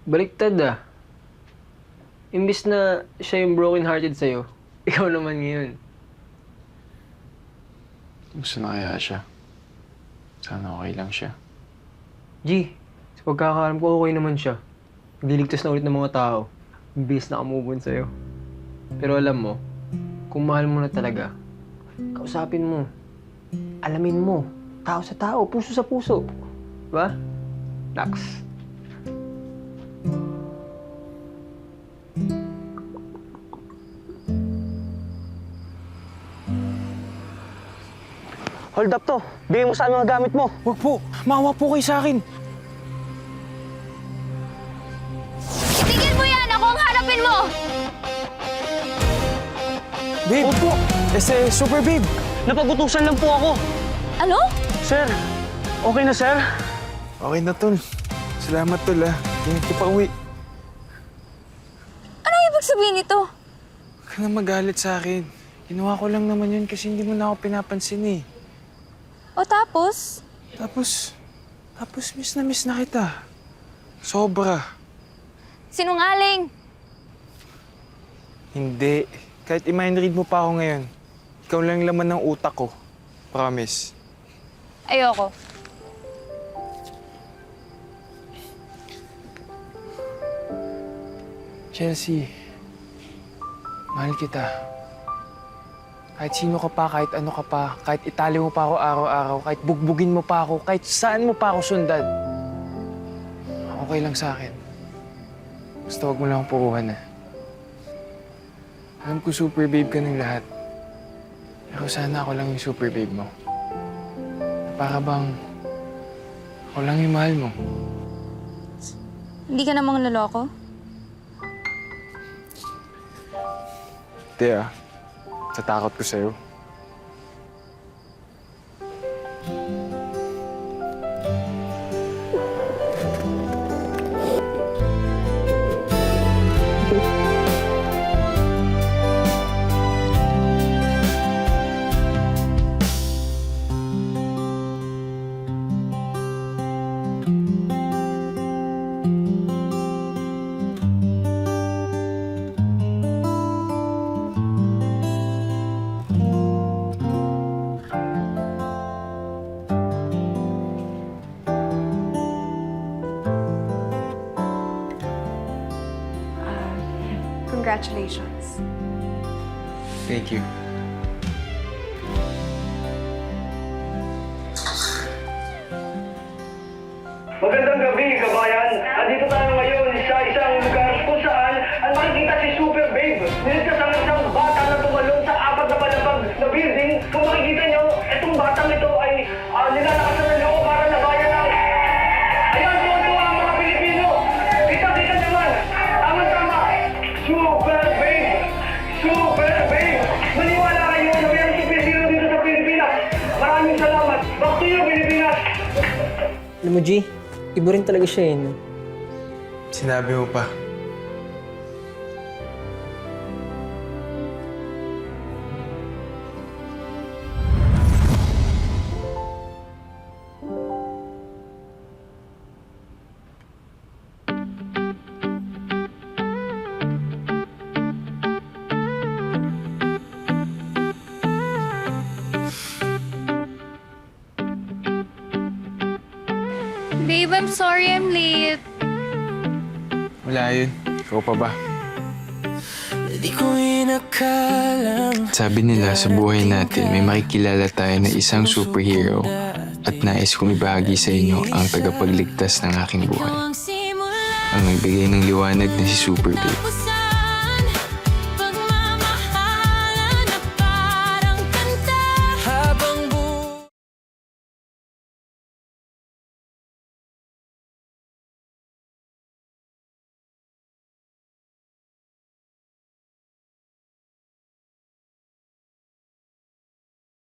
Baliktad ah. Imbis na siya yung broken-hearted sa'yo, ikaw naman ngayon. Gusto na kaya siya? Sana okay lang siya. G, sa pagkakaalam ko okay naman siya. Nagliligtas na ulit ng mga tao. Bilis na kamove on sa'yo. Pero alam mo, kung mahal mo na talaga, kausapin mo. Alamin mo. Tao sa tao, puso sa puso. Diba? Relax. Hold up to. Bigay mo saan mga gamit mo. Wag po! Maawa po kayo sa akin! Tigil mo yan! Ako ang harapin mo! Babe! Wag po! Super babe! Napagutusan lang po ako. Ano? Sir, okay na sir? Okay na, tol. Salamat, tol, ah. Hindi ko pa uwi. Anong ibig sabihin nito? Huwag ka na magalit sa akin. Ginawa ko lang naman yun kasi hindi mo na ako pinapansin, eh. O tapos? Tapos miss na kita. Sobra. Sinungaling! Hindi. Kahit i-mind read mo pa ako ngayon, ikaw lang yung laman ng utak ko. Promise. Ayoko. Chelsea, mahal kita. Kahit sino ka pa, kahit ano ka pa, kahit itali mo pa ako araw-araw, kahit bugbugin mo pa ako, kahit saan mo pa ako sundan. Okay lang sa akin. Basta huwag mo lang akong puruhan, ah. Alam ko super babe ka ng lahat. Pero sana ako lang yung super babe mo. Para bang ako lang yung mahal mo. Hindi ka namang loloko? Hindi, ah. Tatakot ko sa'yo. Congratulations. Thank you. Magandang gabi, kabayan. Andito tayo ngayon sa isang lugar kung saan ang makikita si Super Babe. Niligtas ang isang bata na tumalon sa 4 na palapag na building. Kung makikita nyo, itong batang ito ay nilalakasan ng loob para labayan ng... Ayan, tuwan ang mga Pilipino. Kita-kita naman. Tama-tama. Super Babe. Super Babe. Maniwala kayo na mayroong superhero dito sa Pilipinas. Maraming salamat. Back to you, Pilipinas. Alam mo, G, iba rin talaga siya eh. Sinabi mo pa. Babe, I'm sorry I'm late. Wala yun. Ikaw pa ba? Sabi nila sa buhay natin may makikilala tayo na isang superhero at nais kong ibahagi sa inyo ang tagapagligtas ng aking buhay. Ang nagbigay ng liwanag na si Super Babe.